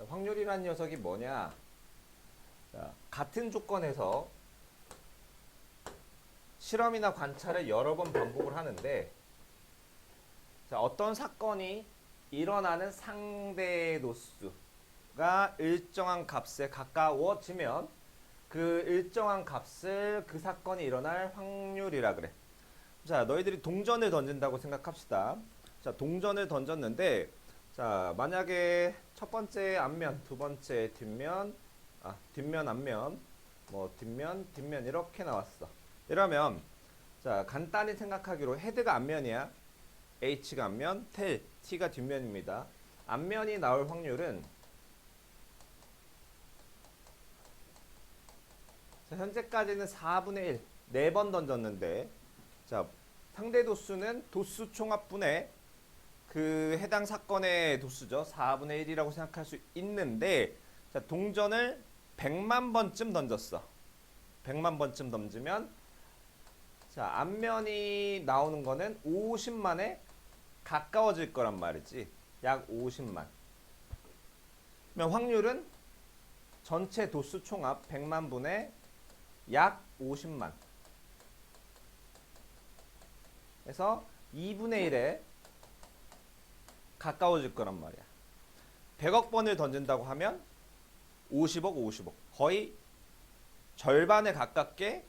확률이란 녀석이 뭐냐? 자, 같은 조건에서 실험이나 관찰을 여러 번 반복을 하는데, 자, 어떤 사건이 일어나는 상대 도수가 일정한 값에 가까워지면 그 일정한 값을 그 사건이 일어날 확률이라 그래. 자, 너희들이 동전을 던진다고 생각합시다. 자, 동전을 던졌는데, 자, 만약에 첫 번째 앞면, 두 번째 뒷면, 뒷면 앞면, 뭐 뒷면 이렇게 나왔어. 이러면 자, 간단히 생각하기로 헤드가 앞면이야. H가 앞면, 테일, T가 뒷면입니다. 앞면이 나올 확률은, 자, 현재까지는 4분의 1, 4번 던졌는데, 자, 상대 도수는 도수 총합분의 그 해당 사건의 도수죠. 4분의 1이라고 생각할 수 있는데, 자, 동전을 100만 번쯤 던졌어. 100만 번쯤 던지면, 자, 앞면이 나오는 거는 50만에 가까워질 거란 말이지. 약 50만. 그러면 확률은 전체 도수 총합 100만 분의 약 50만. 그래서 2분의 1에 가까워질 거란 말이야. 100억 번을 던진다고 하면 50억, 50억. 거의 절반에 가깝게,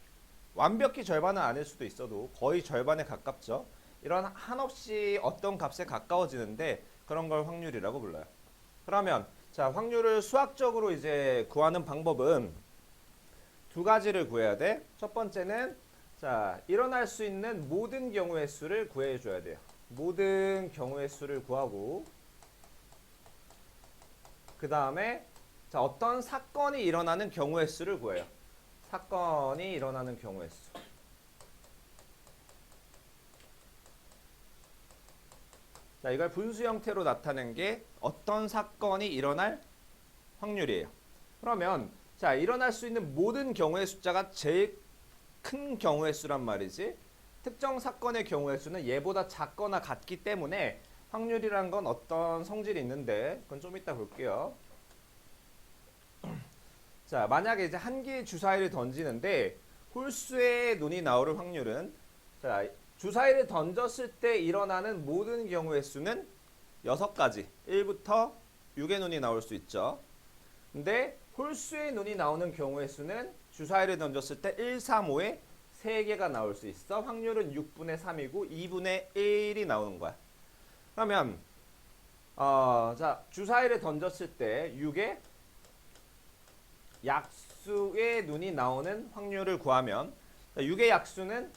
완벽히 절반은 아닐 수도 있어도 거의 절반에 가깝죠. 이런 한없이 어떤 값에 가까워지는데 그런 걸 확률이라고 불러요. 그러면 자, 확률을 수학적으로 이제 구하는 방법은 두 가지를 구해야 돼. 첫 번째는 자, 일어날 수 있는 모든 경우의 수를 구해 줘야 돼요. 모든 경우의 수를 구하고, 그 다음에 자, 어떤 사건이 일어나는 경우의 수를 구해요. 사건이 일어나는 경우의 수. 자, 이걸 분수 형태로 나타낸 게 어떤 사건이 일어날 확률이에요. 그러면 자, 일어날 수 있는 모든 경우의 숫자가 제일 큰 경우의 수란 말이지. 특정 사건의 경우의 수는 얘보다 작거나 같기 때문에 확률이란 건 어떤 성질이 있는데, 그건 좀 이따 볼게요. 자, 만약에 이제 한 개의 주사위를 던지는데 홀수의 눈이 나올 확률은, 자, 주사위를 던졌을 때 일어나는 모든 경우의 수는 6가지. 1부터 6의 눈이 나올 수 있죠. 근데 홀수의 눈이 나오는 경우의 수는 주사위를 던졌을 때 1, 3, 5에 3개가 나올 수 있어. 확률은 6분의 3이고 2분의 1이 나오는 거야. 그러면 자, 주사위를 던졌을 때 6의 약수의 눈이 나오는 확률을 구하면, 6의 약수는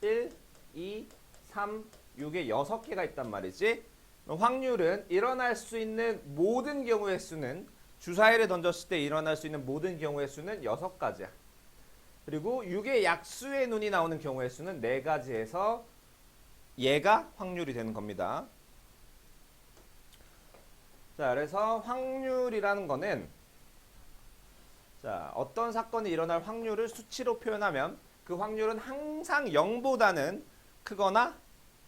1, 2, 3, 6의 6개가 있단 말이지. 확률은 일어날 수 있는 모든 경우의 수는, 주사위를 던졌을 때 일어날 수 있는 모든 경우의 수는 6가지야. 그리고 6의 약수의 눈이 나오는 경우의 수는 4가지에서 얘가 확률이 되는 겁니다. 자, 그래서 확률이라는 거는, 자, 어떤 사건이 일어날 확률을 수치로 표현하면 그 확률은 항상 0보다는 크거나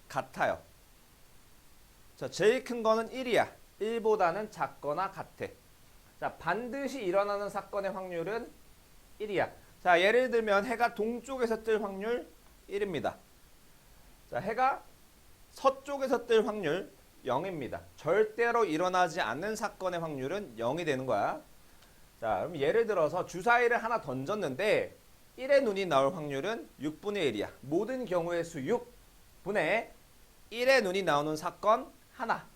같아요. 자, 제일 큰 거는 1이야. 1보다는 작거나 같아. 자, 반드시 일어나는 사건의 확률은 1이야. 자, 예를 들면 해가 동쪽에서 뜰 확률 1입니다. 자, 해가 서쪽에서 뜰 확률 0입니다. 절대로 일어나지 않는 사건의 확률은 0이 되는 거야. 자, 그럼 예를 들어서 주사위를 하나 던졌는데 1의 눈이 나올 확률은 6분의 1이야. 모든 경우의 수 6분의 1의 눈이 나오는 사건 하나.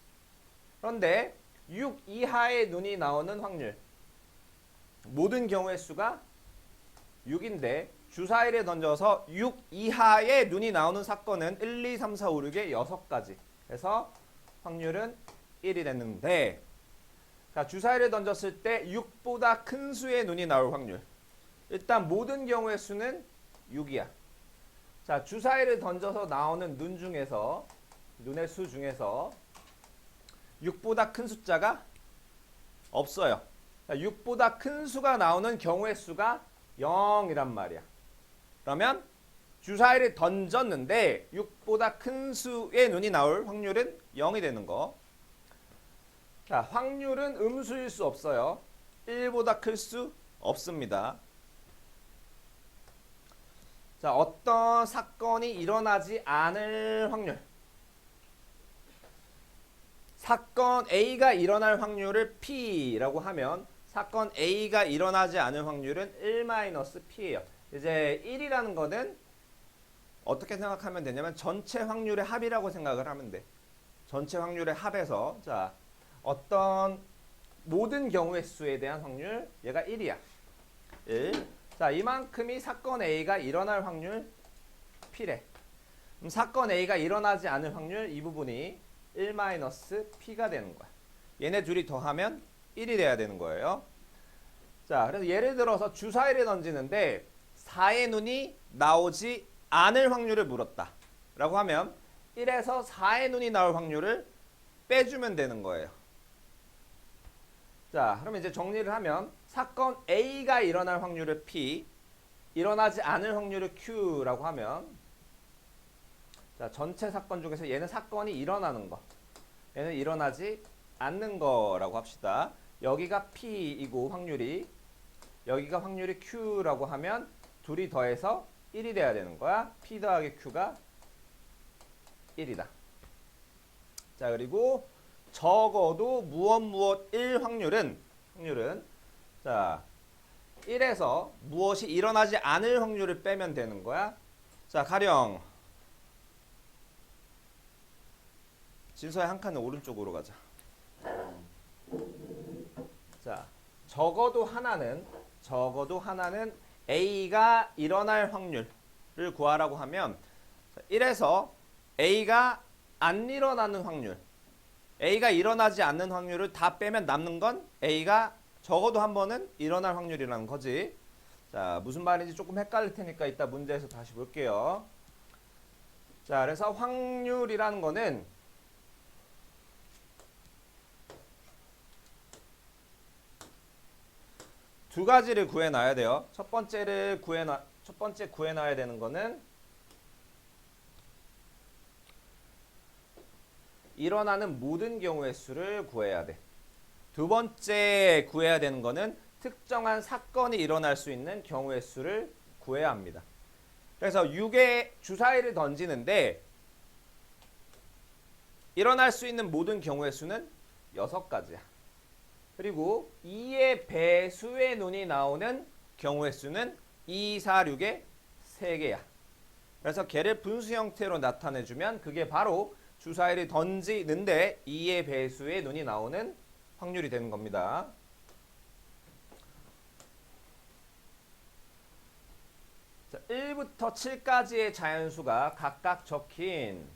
그런데 6 이하의 눈이 나오는 확률, 모든 경우의 수가 6인데 주사위를 던져서 6 이하의 눈이 나오는 사건은 1, 2, 3, 4, 5, 6의 6가지. 그래서 확률은 1이 됐는데, 자, 주사위를 던졌을 때 6보다 큰 수의 눈이 나올 확률. 일단 모든 경우의 수는 6이야. 자, 주사위를 던져서 나오는 눈 중에서, 눈의 수 중에서 6보다 큰 숫자가 없어요. 자, 6보다 큰 수가 나오는 경우의 수가 0이란 말이야. 그러면 주사위를 던졌는데 6보다 큰 수의 눈이 나올 확률은 0이 되는 거. 자, 확률은 음수일 수 없어요. 1보다 클 수 없습니다. 자, 어떤 사건이 일어나지 않을 확률. 사건 A가 일어날 확률을 P라고 하면 사건 A가 일어나지 않을 확률은 1-P예요. 이제 1이라는 거는 어떻게 생각하면 되냐면 전체 확률의 합이라고 생각을 하면 돼. 전체 확률의 합에서 자, 어떤 모든 경우의 수에 대한 확률 얘가 1이야. 1. 자, 이만큼이 사건 A가 일어날 확률 P래. 그럼 사건 A가 일어나지 않을 확률 이 부분이 1-P가 되는 거야. 얘네 둘이 더하면 1이 돼야 되는 거예요. 자, 그래서 예를 들어서 주사위를 던지는데 4의 눈이 나오지 않을 확률을 물었다. 라고 하면 1에서 4의 눈이 나올 확률을 빼주면 되는 거예요. 자, 그럼 이제 정리를 하면 사건 A가 일어날 확률을 P, 일어나지 않을 확률을 Q라고 하면 자, 전체 사건 중에서 얘는 사건이 일어나는 거, 얘는 일어나지 않는 거라고 합시다. 여기가 P이고 확률이, 여기가 확률이 Q라고 하면 둘이 더해서 1이 돼야 되는 거야. P 더하기 Q가 1이다. 자, 그리고 적어도 무엇 1 확률은 자, 1에서 무엇이 일어나지 않을 확률을 빼면 되는 거야. 자, 가령 진서의 한 칸은 오른쪽으로 가자. 자, 적어도 하나는 A가 일어날 확률을 구하라고 하면 1에서 A가 안 일어나는 확률, A가 일어나지 않는 확률을 다 빼면 남는 건 A가 적어도 한 번은 일어날 확률이라는 거지. 자, 무슨 말인지 조금 헷갈릴 테니까 이따 문제에서 다시 볼게요. 자, 그래서 확률이라는 거는 두 가지를 구해놔야 돼요. 첫 번째 구해놔야 되는 거는 일어나는 모든 경우의 수를 구해야 돼. 두 번째 구해야 되는 거는 특정한 사건이 일어날 수 있는 경우의 수를 구해야 합니다. 그래서 6의 주사위를 던지는데 일어날 수 있는 모든 경우의 수는 6가지야. 그리고 2의 배수의 눈이 나오는 경우의 수는 2, 4, 6의 3개야. 그래서 걔를 분수 형태로 나타내주면 그게 바로 주사위를 던지는데 2의 배수의 눈이 나오는 확률이 되는 겁니다. 자, 1부터 7까지의 자연수가 각각 적힌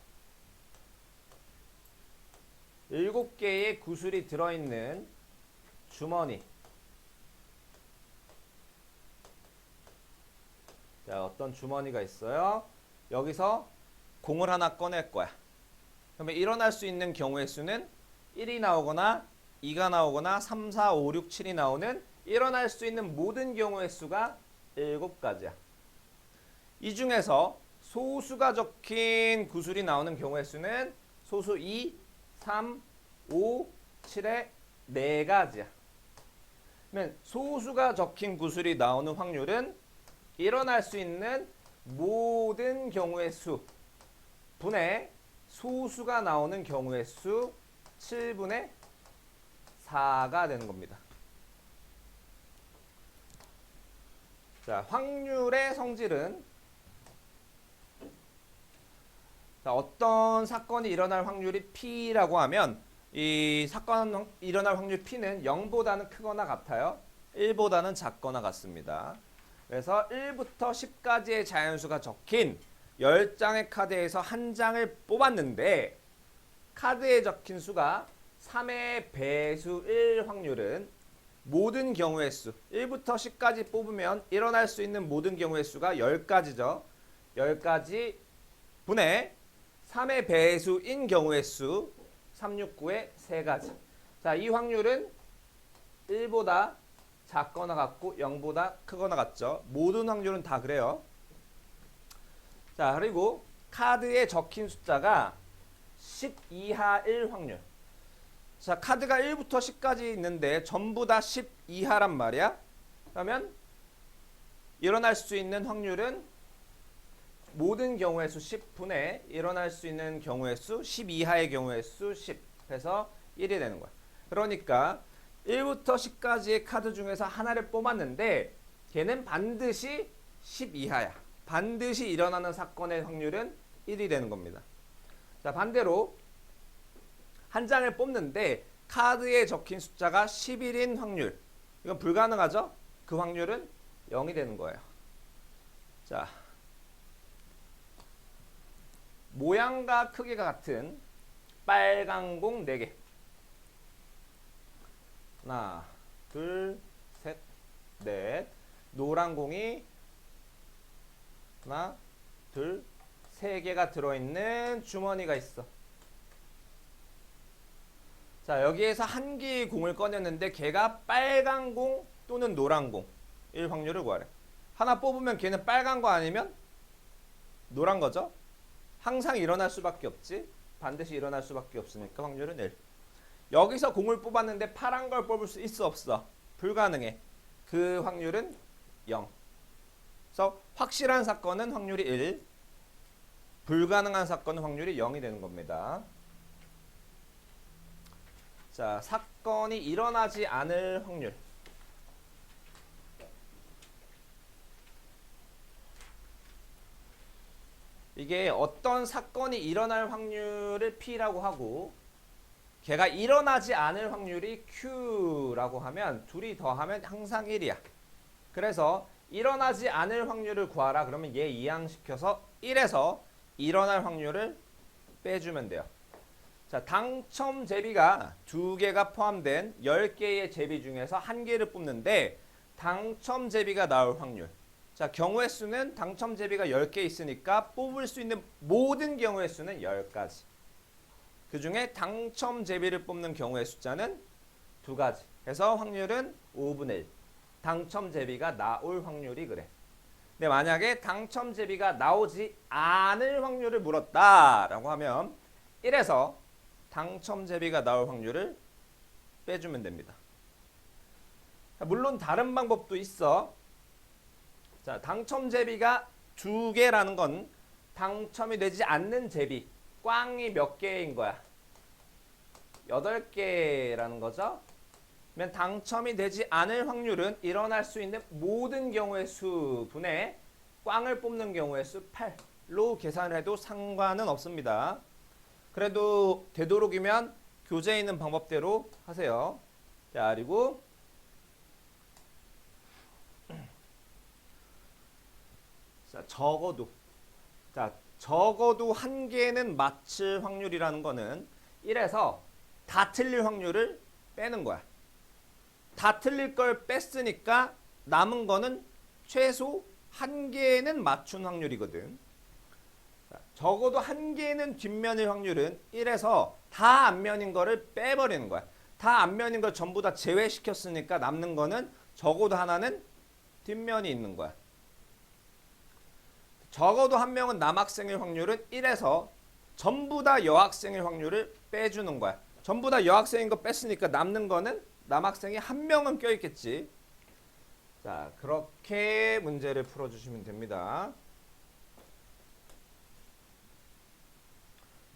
7개의 구슬이 들어있는 주머니. 자, 어떤 주머니가 있어요? 여기서 공을 하나 꺼낼 거야. 그러면 일어날 수 있는 경우의 수는 1이 나오거나 2가 나오거나 3, 4, 5, 6, 7이 나오는 일어날 수 있는 모든 경우의 수가 7가지야. 이 중에서 소수가 적힌 구슬이 나오는 경우의 수는 소수 2, 3, 5, 7의 4가지야. 그러면 소수가 적힌 구슬이 나오는 확률은 일어날 수 있는 모든 경우의 수 분의 소수가 나오는 경우의 수 7분의 4가 되는 겁니다. 자, 확률의 성질은 자, 어떤 사건이 일어날 확률이 P라고 하면 이 사건 일어날 확률 P는 0보다는 크거나 같아요. 1보다는 작거나 같습니다. 그래서 1부터 10까지의 자연수가 적힌 10장의 카드에서 한 장을 뽑았는데 카드에 적힌 수가 3의 배수 1 확률은 모든 경우의 수 1부터 10까지 뽑으면 일어날 수 있는 모든 경우의 수가 10가지죠. 10가지 분의 3의 배수인 경우의 수 369의 3가지. 자, 이 확률은 1보다 작거나 같고 0보다 크거나 같죠. 모든 확률은 다 그래요. 자, 그리고 카드에 적힌 숫자가 10 이하 1 확률. 자, 카드가 1부터 10까지 있는데 전부 다 10 이하란 말이야. 그러면 일어날 수 있는 확률은 모든 경우의 수 10분의 일어날 수 있는 경우의 수 10 이하의 경우의 수 10 해서 1이 되는 거야. 그러니까 1부터 10까지의 카드 중에서 하나를 뽑았는데 걔는 반드시 10 이하야. 반드시 일어나는 사건의 확률은 1이 되는 겁니다. 자, 반대로 한 장을 뽑는데 카드에 적힌 숫자가 11인 확률. 이건 불가능하죠? 그 확률은 0이 되는 거예요. 자, 모양과 크기가 같은 빨간 공 4개. 하나, 둘, 셋, 넷. 노란 공이 하나, 둘, 3개가 들어있는 주머니가 있어. 자, 여기에서 한 개의 공을 꺼냈는데 걔가 빨간 공 또는 노란 공일 확률을 구하래. 하나 뽑으면 걔는 빨간 거 아니면 노란 거죠? 항상 일어날 수밖에 없지. 반드시 일어날 수밖에 없으니까 확률은 1. 여기서 공을 뽑았는데 파란 걸 뽑을 수 있어 없어? 불가능해. 그 확률은 0. 그래서 확실한 사건은 확률이 1. 불가능한 사건은 확률이 0이 되는 겁니다. 자, 사건이 일어나지 않을 확률. 이게 어떤 사건이 일어날 확률을 P라고 하고 걔가 일어나지 않을 확률이 Q라고 하면 둘이 더하면 항상 1이야. 그래서 일어나지 않을 확률을 구하라. 그러면 얘 이항시켜서 1에서 일어날 확률을 빼주면 돼요. 자, 당첨 제비가 2개가 포함된 10개의 제비 중에서 1개를 뽑는데 당첨 제비가 나올 확률. 자, 경우의 수는 당첨 제비가 10개 있으니까 뽑을 수 있는 모든 경우의 수는 10가지. 그 중에 당첨 제비를 뽑는 경우의 숫자는 2가지. 그래서 확률은 5분의 1. 당첨 제비가 나올 확률이 그래. 근데 만약에 당첨 제비가 나오지 않을 확률을 물었다라고 하면 1에서 당첨 제비가 나올 확률을 빼주면 됩니다. 물론 다른 방법도 있어. 자, 당첨 제비가 2개라는 건 당첨이 되지 않는 제비, 꽝이 몇 개인 거야? 8개라는 거죠. 그러면 당첨이 되지 않을 확률은 일어날 수 있는 모든 경우의 수 분의 꽝을 뽑는 경우의 수 8로 계산을 해도 상관은 없습니다. 그래도 되도록이면 교재에 있는 방법대로 하세요. 자, 그리고 자, 적어도 한 개는 맞힐 확률이라는 거는 1에서 다 틀릴 확률을 빼는 거야. 다 틀릴 걸 뺐으니까 남은 거는 최소 한 개는 맞춘 확률이거든. 자, 적어도 한 개는 뒷면일 확률은 1에서 다 앞면인 거를 빼버리는 거야. 다 앞면인 걸 전부 다 제외시켰으니까 남는 거는 적어도 하나는 뒷면이 있는 거야. 적어도 한 명은 남학생일 확률은 1에서 전부 다 여학생일 확률을 빼주는 거야. 전부 다 여학생인 거 뺐으니까 남는 거는 남학생이 한 명은 껴있겠지. 자, 그렇게 문제를 풀어주시면 됩니다.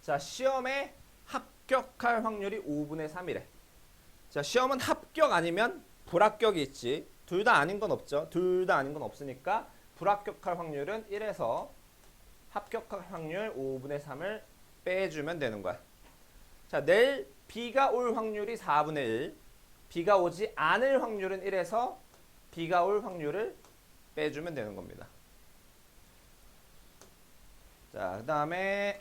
자, 시험에 합격할 확률이 5분의 3이래. 자, 시험은 합격 아니면 불합격이 있지. 둘 다 아닌 건 없죠. 둘 다 아닌 건 없으니까 불합격할 확률은 1에서 합격할 확률 5분의 3을 빼주면 되는 거야. 자, 내일 비가 올 확률이 4분의 1. 비가 오지 않을 확률은 1에서 비가 올 확률을 빼주면 되는 겁니다. 자, 그 다음에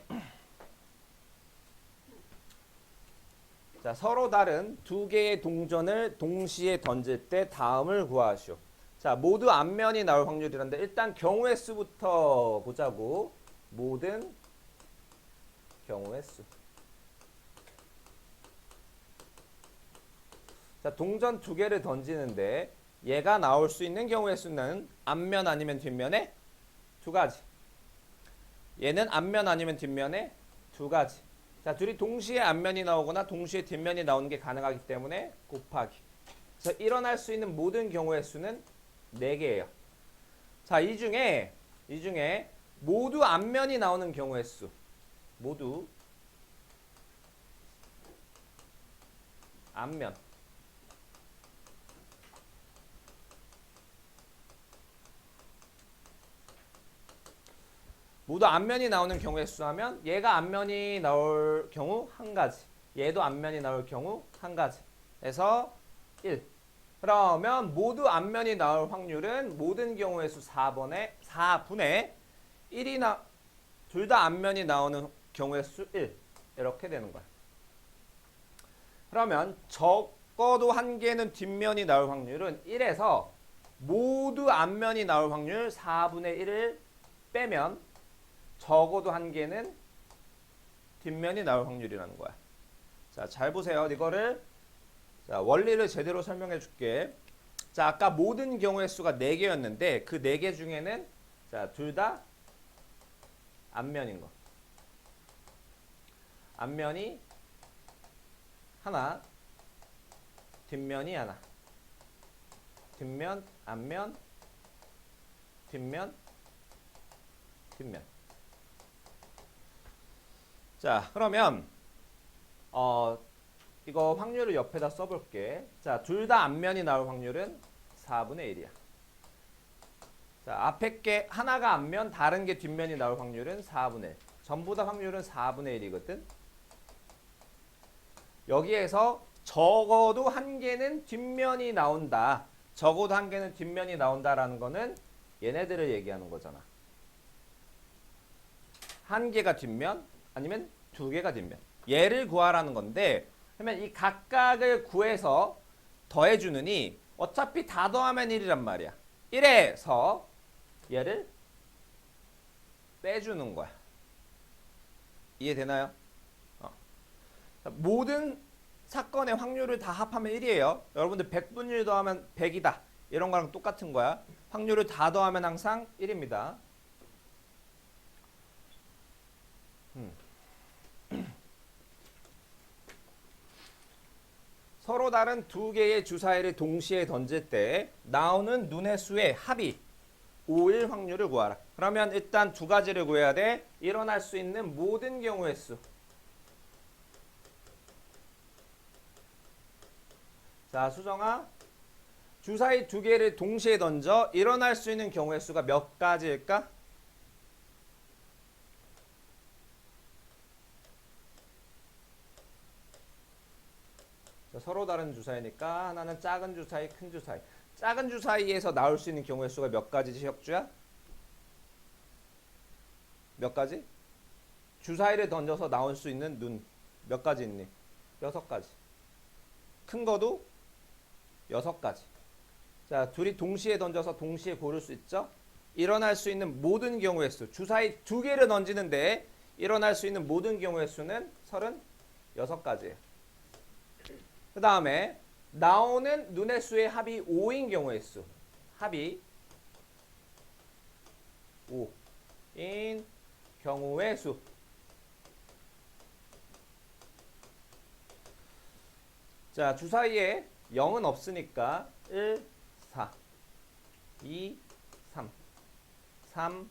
자, 서로 다른 2개의 동전을 동시에 던질 때 다음을 구하시오. 자, 모두 앞면이 나올 확률이란데 일단 경우의 수부터 보자고. 모든 경우의 수. 자, 동전 2개를 던지는데 얘가 나올 수 있는 경우의 수는 앞면 아니면 뒷면에 2가지. 얘는 앞면 아니면 뒷면에 2가지. 자, 둘이 동시에 앞면이 나오거나 동시에 뒷면이 나오는 게 가능하기 때문에 곱하기. 그래서 일어날 수 있는 모든 경우의 수는 4개예요. 자, 이 중에 모두 앞면이 나오는 경우의 수. 모두 앞면. 모두 앞면이 나오는 경우의 수 하면 얘가 앞면이 나올 경우 한 가지. 얘도 앞면이 나올 경우 한 가지. 그래서 1. 그러면 모두 앞면이 나올 확률은 모든 경우의 수 4분의 1이나 둘 다 앞면이 나오는 경우의 수 1. 이렇게 되는 거야. 그러면 적어도 한 개는 뒷면이 나올 확률은 1에서 모두 앞면이 나올 확률 4분의 1을 빼면 적어도 한 개는 뒷면이 나올 확률이라는 거야. 자, 잘 보세요. 이거를 자, 원리를 제대로 설명해 줄게. 자, 아까 모든 경우의 수가 4개였는데 그 4개 중에는 자, 둘 다 앞면인 거. 앞면이 하나, 뒷면이 하나. 뒷면, 앞면, 뒷면, 뒷면. 자, 그러면 이거 확률을 옆에다 써볼게. 자, 둘 다 앞면이 나올 확률은 4분의 1이야. 자, 앞에 게 하나가 앞면, 다른 게 뒷면이 나올 확률은 4분의 1. 전부 다 확률은 4분의 1이거든. 여기에서 적어도 한 개는 뒷면이 나온다. 적어도 한 개는 뒷면이 나온다라는 거는 얘네들을 얘기하는 거잖아. 한 개가 뒷면 아니면 두 개가 뒷면. 얘를 구하라는 건데 그러면 이 각각을 구해서 더해주느니 어차피 다 더하면 1이란 말이야. 1에서 얘를 빼주는 거야. 이해되나요? 모든 사건의 확률을 다 합하면 1이에요. 여러분들 100분율 더하면 100이다. 이런 거랑 똑같은 거야. 확률을 다 더하면 항상 1입니다. 서로 다른 두 개의 주사위를 동시에 던질 때 나오는 눈의 수의 합이 5일 확률을 구하라. 그러면 일단 두 가지를 구해야 돼. 일어날 수 있는 모든 경우의 수. 자, 수정아. 주사위 두 개를 동시에 던져 일어날 수 있는 경우의 수가 몇 가지일까? 자, 서로 다른 주사위니까 하나는 작은 주사위, 큰 주사위. 작은 주사위에서 나올 수 있는 경우의 수가 몇 가지지, 혁주야? 몇 가지? 주사위를 던져서 나올 수 있는 눈 몇 가지 있니? 6가지. 큰 거도 6가지. 자, 둘이 동시에 던져서 동시에 고를 수 있죠? 일어날 수 있는 모든 경우의 수. 주사위 두 개를 던지는데 일어날 수 있는 모든 경우의 수는 36가지예요. 그 다음에 나오는 눈의 수의 합이 5인 경우의 수. 합이 5인 경우의 수. 자, 주사위에 0은 없으니까 1, 4, 2, 3, 3,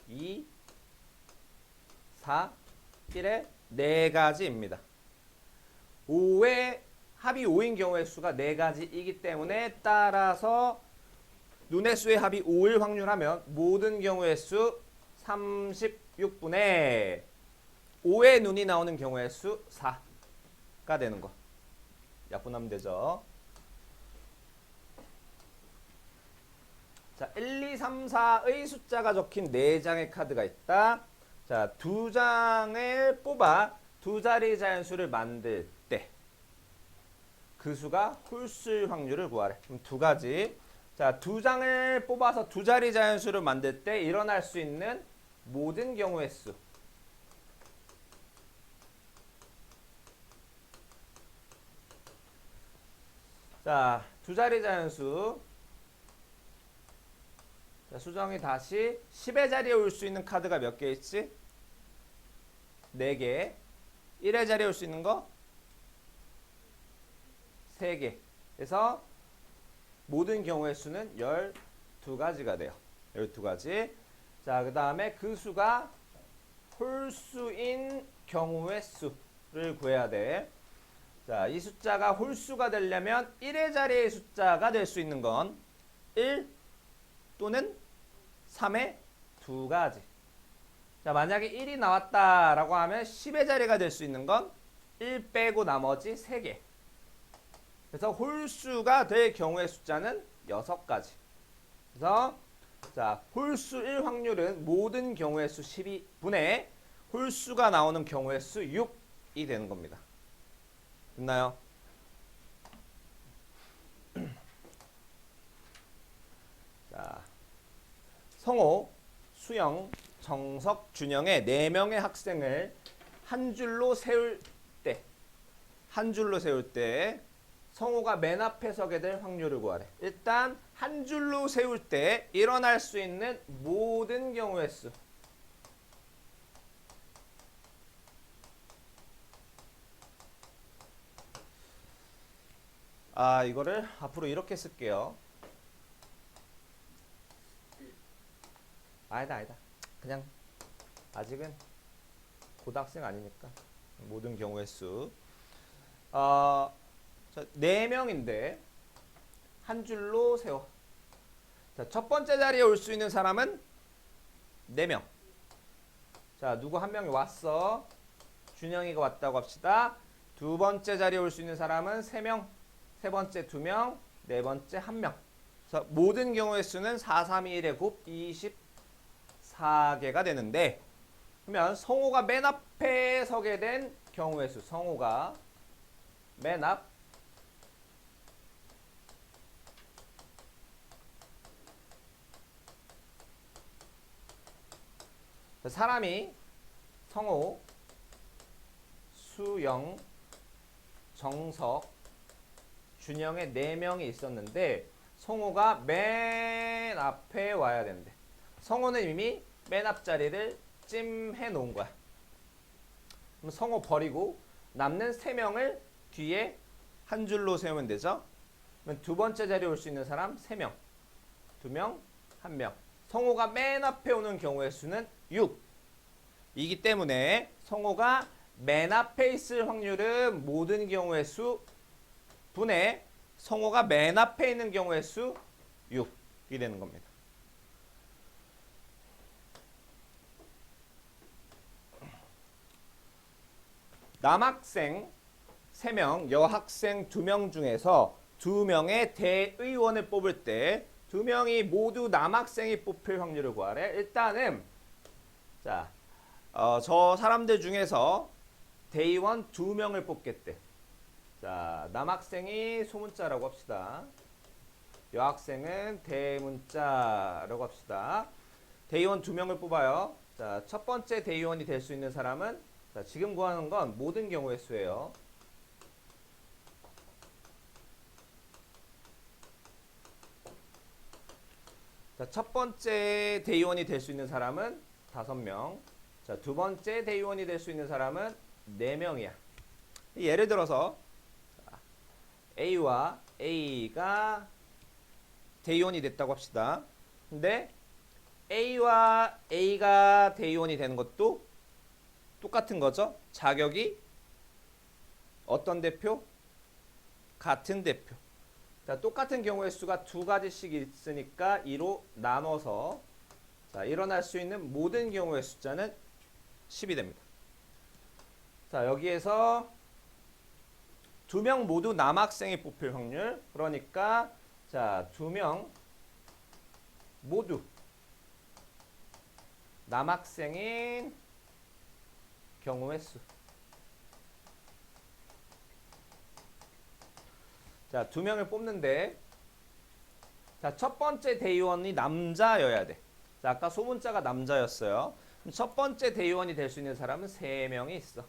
2, 4, 1의 4가지입니다. 5의 합이 5인 경우의 수가 4가지이기 때문에 따라서 눈의 수의 합이 5일 확률하면 모든 경우의 수 36분의 5의 눈이 나오는 경우의 수 4가 되는 거. 약분하면 되죠. 자, 1, 2, 3, 4의 숫자가 적힌 4장의 카드가 있다. 자, 2장을 뽑아 두 자리 자연수를 만들 때 그 수가 홀수일 확률을 구하래. 그럼 두 가지. 자, 2장을 뽑아서 두 자리 자연수를 만들 때 일어날 수 있는 모든 경우의 수. 자, 두 자리 자연수. 자, 수정이 다시 10의 자리에 올 수 있는 카드가 몇 개 있지? 4개. 1의 자리에 올 수 있는 거 3개. 그래서 모든 경우의 수는 12가지가 돼요. 12가지. 자, 그 다음에 그 수가 홀수인 경우의 수를 구해야 돼. 자, 이 숫자가 홀수가 되려면 1의 자리의 숫자가 될 수 있는 건 1 또는 3의 2가지. 자, 만약에 1이 나왔다라고 하면 10의 자리가 될 수 있는 건 1 빼고 나머지 3개. 그래서 홀수가 될 경우의 숫자는 6가지. 그래서 자, 홀수 1 확률은 모든 경우의 수 12분의 홀수가 나오는 경우의 수 6이 되는 겁니다. 됐나요? 자, 성호, 수영, 정석, 준영의 4명의 학생을 한 줄로 세울 때 성호가 맨 앞에 서게 될 확률을 구하래. 일단 한 줄로 세울 때 일어날 수 있는 모든 경우의 수. 이거를 앞으로 이렇게 쓸게요. 아니다. 그냥 아직은 고등학생 아니니까 모든 경우의 수. 자, 4명인데 한 줄로 세워. 자, 첫 번째 자리에 올 수 있는 사람은 4명. 자, 누구 한 명이 왔어. 준영이가 왔다고 합시다. 두 번째 자리에 올 수 있는 사람은 3명. 세 번째 2명, 네 번째 1명. 그래서 모든 경우의 수는 4, 3, 2, 1의 곱 24개가 되는데, 그러면 성호가 맨 앞에 서게 된 경우의 수. 성호가 맨 앞. 사람이 성호, 수영, 정석, 준영의 4명이 있었는데 성호가 맨 앞에 와야 된대. 성호는 이미 맨 앞자리를 찜해 놓은 거야. 그럼 성호 버리고 남는 3명을 뒤에 한 줄로 세우면 되죠. 그러면 두 번째 자리에 올 수 있는 사람 3명, 2명, 1명. 성호가 맨 앞에 오는 경우의 수는 6이기 때문에 성호가 맨 앞에 있을 확률은 모든 경우의 수 분의 성호가 맨 앞에 있는 경우의 수 6이 되는 겁니다. 남학생 3명, 여학생 2명 중에서 2명의 대의원을 뽑을 때 2명이 모두 남학생이 뽑힐 확률을 구하래. 일단은 자, 저 사람들 중에서 대의원 2명을 뽑겠대. 자, 남학생이 소문자라고 합시다. 여학생은 대문자라고 합시다. 대의원 2명을 뽑아요. 자, 첫 번째 대의원이 될 수 있는 사람은 자, 지금 구하는 건 모든 경우의 수예요. 자, 첫 번째 대의원이 될 수 있는 사람은 5명. 자, 두 번째 대의원이 될 수 있는 사람은 4명이야. 예를 들어서 A와 A가 대의원이 됐다고 합시다. 근데 A와 A가 대의원이 되는 것도 똑같은 거죠. 자격이 어떤 대표? 같은 대표. 자, 똑같은 경우의 수가 2가지씩 있으니까 2로 나눠서 자, 일어날 수 있는 모든 경우의 숫자는 10이 됩니다. 자, 여기에서 2명 모두 남학생이 뽑힐 확률. 그러니까 자, 2명 모두 남학생인 경우의 수. 자, 2명을 뽑는데 자, 첫 번째 대의원이 남자여야 돼. 자, 아까 소문자가 남자였어요. 그럼 첫 번째 대의원이 될 수 있는 사람은 3명이 있어.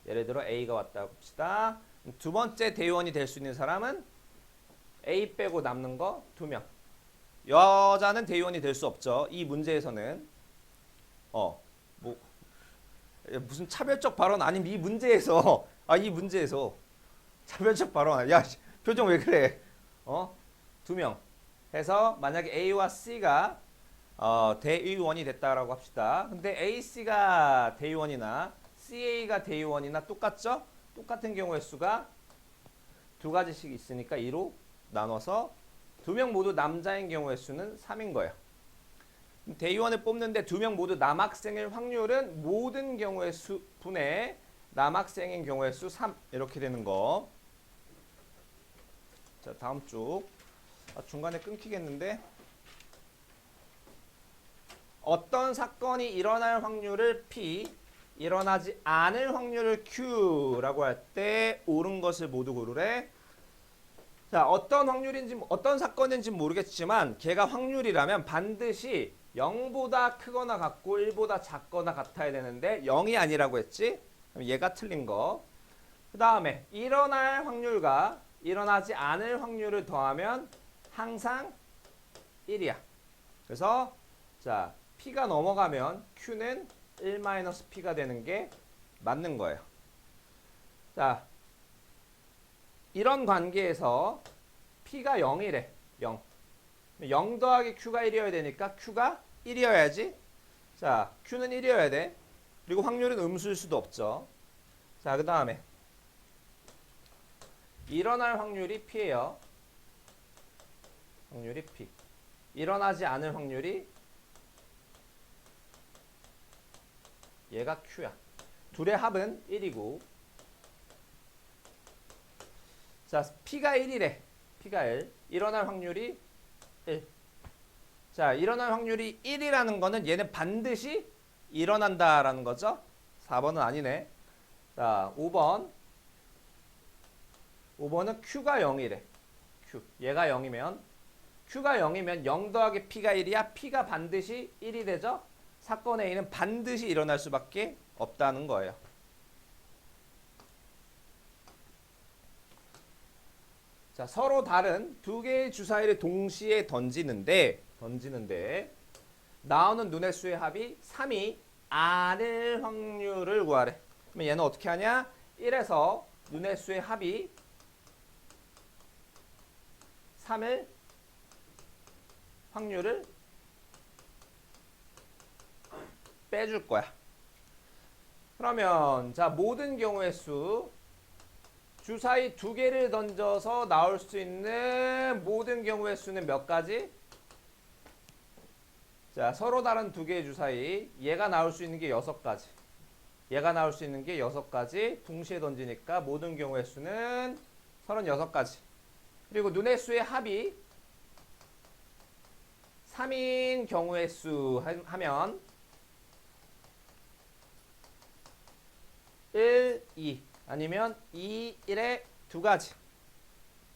예를 들어 A가 왔다고 합시다. 두 번째 대의원이 될 수 있는 사람은 A 빼고 남는 거 2명. 여자는 대의원이 될 수 없죠. 이 문제에서는 무슨 차별적 발언 아니면 이 문제에서 이 문제에서 차별적 발언 야 표정 왜 그래? 두 명 해서 만약에 A와 C가 대의원이 됐다라고 합시다. 근데 AC가 대의원이나 CA가 대의원이나 똑같죠? 똑같은 경우의 수가 두 가지씩 있으니까 2로 나눠서 두 명 모두 남자인 경우의 수는 3인 거예요. 대의원을 뽑는데 두 명 모두 남학생일 확률은 모든 경우의 수 분의 남학생인 경우의 수 3 이렇게 되는 거. 자 다음 쪽 중간에 끊기겠는데 어떤 사건이 일어날 확률을 P 일어나지 않을 확률을 Q라고 할 때 옳은 것을 모두 고르래. 자 어떤 확률인지 어떤 사건인지 모르겠지만 걔가 확률이라면 반드시 0보다 크거나 같고 1보다 작거나 같아야 되는데 0이 아니라고 했지? 그럼 얘가 틀린 거. 그 다음에 일어날 확률과 일어나지 않을 확률을 더하면 항상 1이야. 그래서 자 P가 넘어가면 Q는 1-P가 되는 게 맞는 거예요. 자 이런 관계에서 P가 0이래. 0. 0 더하기 Q가 1이어야 되니까 Q가 1이어야지. 자, Q는 1이어야 돼. 그리고 확률은 음수일 수도 없죠. 자, 그 다음에 일어날 확률이 P예요. 확률이 P. 일어나지 않을 확률이 얘가 Q야. 둘의 합은 1이고 자, P가 1이래. P가 1. 일어날 확률이 1. 자, 일어날 확률이 1이라는 거는 얘는 반드시 일어난다라는 거죠. 4번은 아니네. 자, 5번. 5번은 Q가 0이래. Q. 얘가 0이면 Q가 0이면 0 더하기 P가 1이야. P가 반드시 1이 되죠. 사건 A는 반드시 일어날 수밖에 없다는 거예요. 자, 서로 다른 두 개의 주사위를 동시에 던지는데 나오는 눈의 수의 합이 3이 아닐 확률을 구하래. 그러면 얘는 어떻게 하냐? 1에서 눈의 수의 합이 3일 확률을 빼줄 거야. 그러면 자 모든 경우의 수 주사위 두 개를 던져서 나올 수 있는 모든 경우의 수는 몇 가지? 자, 서로 다른 두 개의 주사위. 얘가 나올 수 있는 게 6가지. 얘가 나올 수 있는 게 6가지. 동시에 던지니까 모든 경우의 수는 36가지. 그리고 눈의 수의 합이 3인 경우의 수 하면 1, 2 아니면 2, 1의 두 가지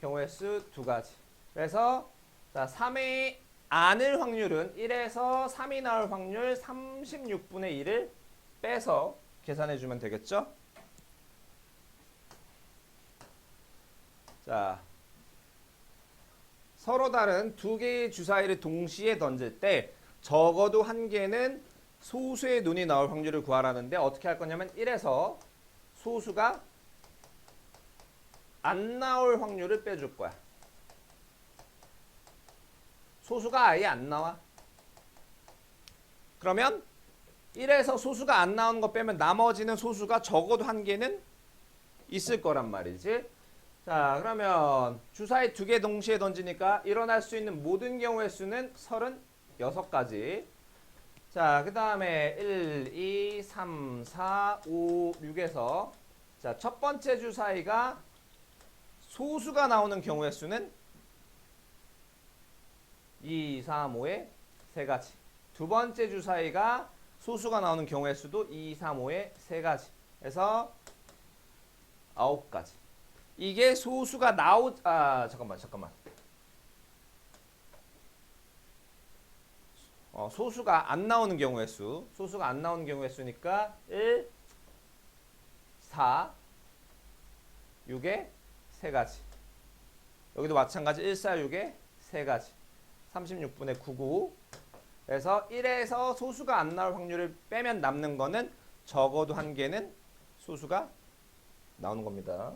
경우의 수 두 가지. 그래서 자 3의 안을 확률은 1에서 3이 나올 확률 36분의 1을 빼서 계산해 주면 되겠죠? 자 서로 다른 두 개의 주사위를 동시에 던질 때 적어도 한 개는 소수의 눈이 나올 확률을 구하라는데 어떻게 할 거냐면 1에서 소수가 안 나올 확률을 빼줄 거야. 소수가 아예 안 나와. 그러면 1에서 소수가 안 나오는 거 빼면 나머지는 소수가 적어도 한 개는 있을 거란 말이지. 자, 그러면 주사위 두 개 동시에 던지니까 일어날 수 있는 모든 경우의 수는 36가지. 자, 그 다음에 1, 2, 3, 4, 5, 6에서 자, 첫 번째 주사위가 소수가 나오는 경우의 수는 2, 3, 5의 3가지. 두 번째 주사위가 소수가 나오는 경우의 수도 2, 3, 5의 3가지. 그래서 9가지. 이게 소수가 잠깐만. 소수가 안 나오는 경우의 수. 소수가 안 나오는 경우의 수니까 1, 4, 6의 3가지. 여기도 마찬가지 1, 4, 6의 3가지. 36분의 9, 9. 그래서 1에서 소수가 안 나올 확률을 빼면 남는 거는 적어도 한 개는 소수가 나오는 겁니다.